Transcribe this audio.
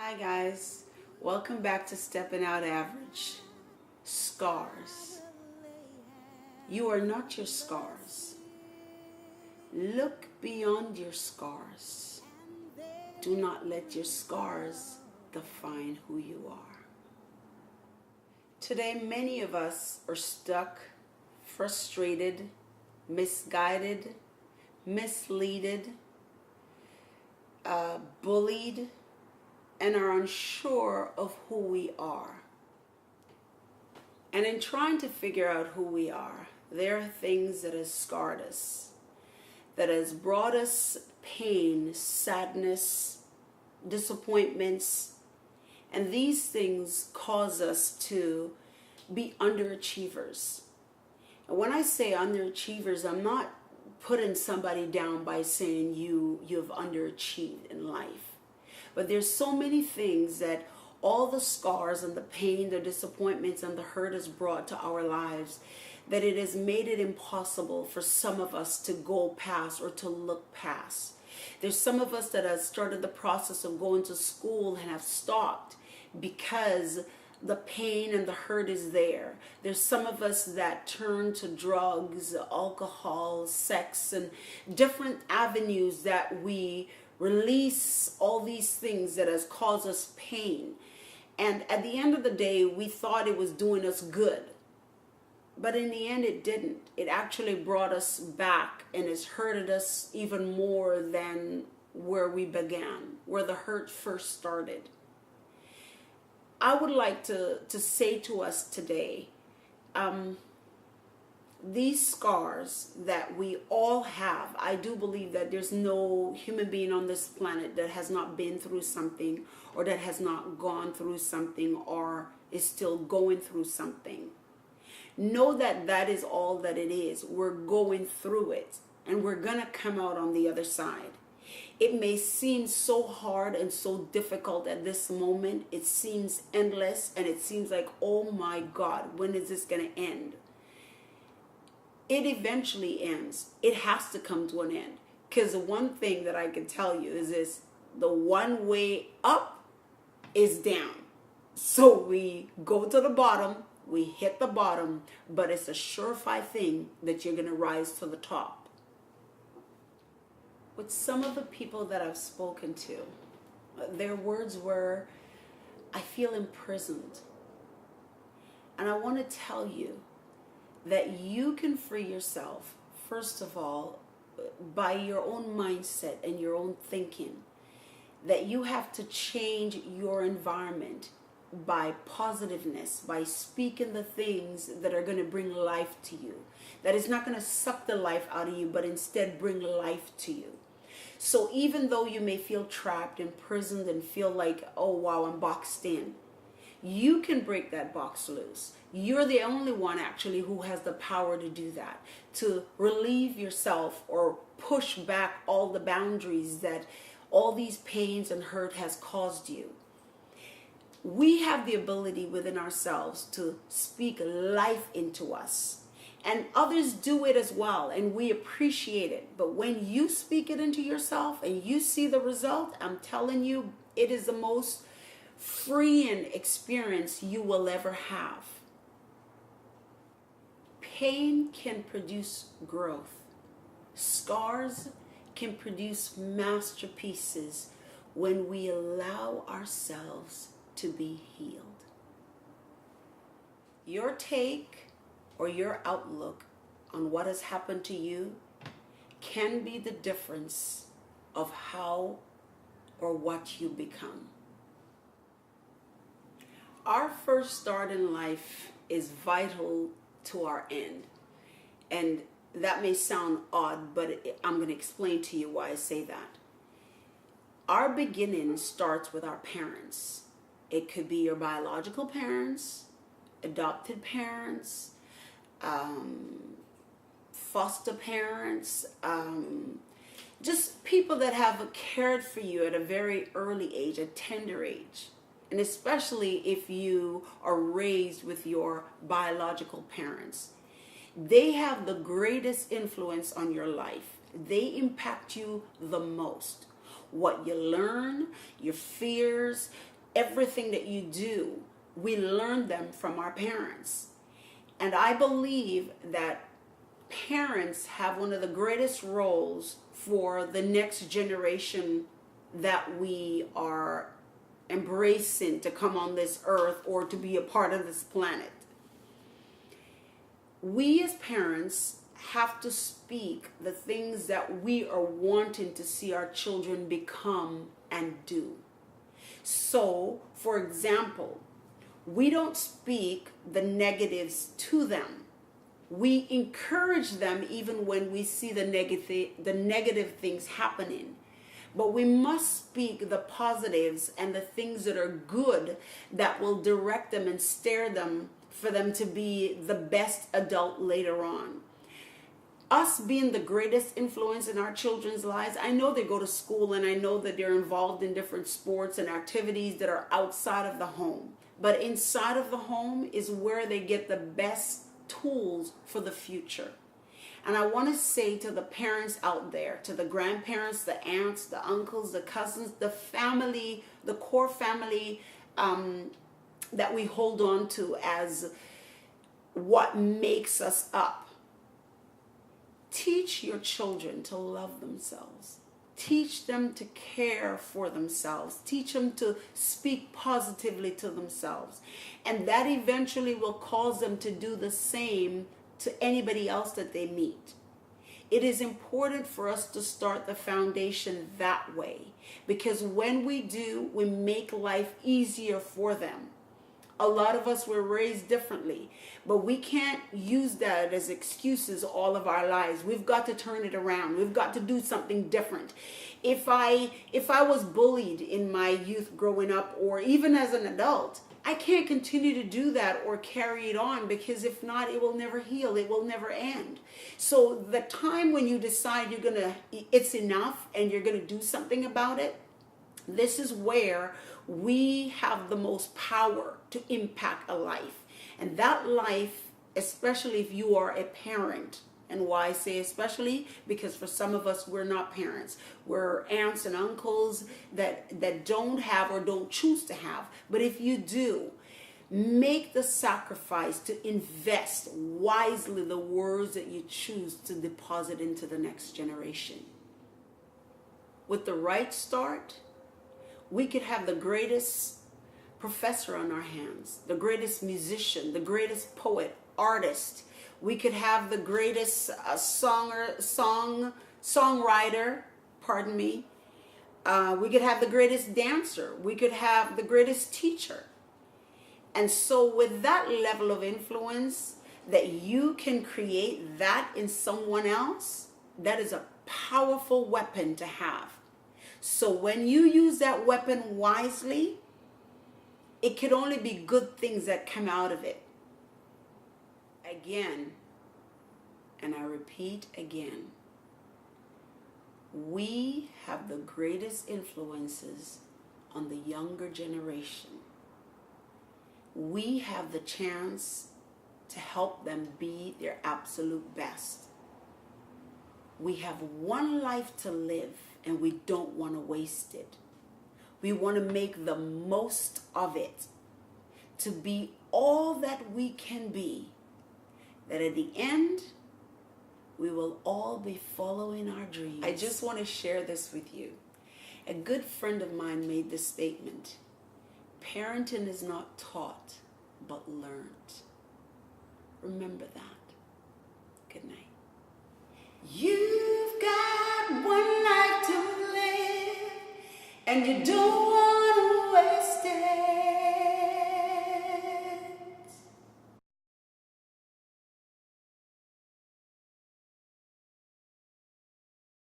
Hi guys, welcome back to Stepping Out Average. Scars. You are not your scars. Look beyond your scars. Do not let your scars define who you are. Today, many of us are stuck, frustrated, misguided, misleaded, bullied, and are unsure of who we are. And in trying to figure out who we are, there are things that have scarred us, that has brought us pain, sadness, disappointments, and these things cause us to be underachievers. And when I say underachievers, I'm not putting somebody down by saying you've underachieved in life. But there's so many things that all the scars and the pain, the disappointments and the hurt has brought to our lives that it has made it impossible for some of us to go past or to look past. There's some of us that have started the process of going to school and have stopped because the pain and the hurt is there. There's some of us that turn to drugs, alcohol, sex, and different avenues that we release all these things that has caused us pain. And at the end of the day, we thought it was doing us good. But in the end, it didn't. It actually brought us back and has hurted us even more than where we began, where the hurt first started. I would like to say to us today, these scars that we all have, I do believe that there's no human being on this planet that has not been through something or that has not gone through something or is still going through something. Know that that is all that it is. We're going through it and we're going to come out on the other side. It may seem so hard and so difficult at this moment. It seems endless and it seems like, oh my God, when is this going to end? It eventually ends. It has to come to an end. Because the one thing that I can tell you is this: the one way up is down. So we go to the bottom, we hit the bottom, but it's a surefire thing that you're going to rise to the top. With some of the people that I've spoken to, their words were, I feel imprisoned. And I want to tell you that you can free yourself, first of all, by your own mindset and your own thinking. That you have to change your environment by positiveness, by speaking the things that are going to bring life to you. That is not going to suck the life out of you, but instead bring life to you. So even though you may feel trapped, imprisoned, and feel like, oh wow, I'm boxed in, you can break that box loose. You're the only one actually who has the power to do that, to relieve yourself or push back all the boundaries that all these pains and hurt has caused you. We have the ability within ourselves to speak life into us. And others do it as well, and we appreciate it. But when you speak it into yourself and you see the result, I'm telling you, it is the most freeing experience you will ever have. Pain can produce growth. Scars can produce masterpieces when we allow ourselves to be healed. Your take or your outlook on what has happened to you can be the difference of how or what you become. Our first start in life is vital to our end. And that may sound odd, but I'm going to explain to you why I say that. Our beginning starts with our parents. It could be your biological parents, adopted parents, foster parents, just people that have cared for you at a very early age, a tender age. And especially if you are raised with your biological parents. They have the greatest influence on your life. They impact you the most. What you learn, your fears, everything that you do, we learn them from our parents. And I believe that parents have one of the greatest roles for the next generation that we are embracing to come on this earth or to be a part of this planet. We as parents have to speak the things that we are wanting to see our children become and do. So, for example, we don't speak the negatives to them. We encourage them even when we see the negative things happening. But we must speak the positives and the things that are good that will direct them and steer them for them to be the best adult later on. Us being the greatest influence in our children's lives, I know they go to school and I know that they're involved in different sports and activities that are outside of the home. But inside of the home is where they get the best tools for the future. And I want to say to the parents out there, to the grandparents, the aunts, the uncles, the cousins, the family, the core family that we hold on to as what makes us up. Teach your children to love themselves. Teach them to care for themselves. Teach them to speak positively to themselves. And that eventually will cause them to do the same to anybody else that they meet. It is important for us to start the foundation that way, because when we do, we make life easier for them. A lot of us were raised differently, but we can't use that as excuses all of our lives. We've got to turn it around. We've got to do something different. If I was bullied in my youth growing up, or even as an adult, I can't continue to do that or carry it on, because if not, it will never heal. It will never end. So the time when you decide it's enough and you're going to do something about it, this is where we have the most power to impact a life. And that life, especially if you are a parent, and why I say especially, because for some of us, we're not parents. We're aunts and uncles that don't have or don't choose to have. But if you do, make the sacrifice to invest wisely the words that you choose to deposit into the next generation. With the right start, we could have the greatest professor on our hands, the greatest musician, the greatest poet, artist. We could have the greatest songwriter, pardon me. We could have the greatest dancer. We could have the greatest teacher. And so with that level of influence that you can create that in someone else, that is a powerful weapon to have. So when you use that weapon wisely, it could only be good things that come out of it. Again, and I repeat again, we have the greatest influences on the younger generation. We have the chance to help them be their absolute best. We have one life to live, and we don't want to waste it. We want to make the most of it, to be all that we can be, that at the end, we will all be following our dreams. I just want to share this with you. A good friend of mine made this statement: parenting is not taught, but learned. Remember that. Good night. You've got one life to live, and you don't want to waste it.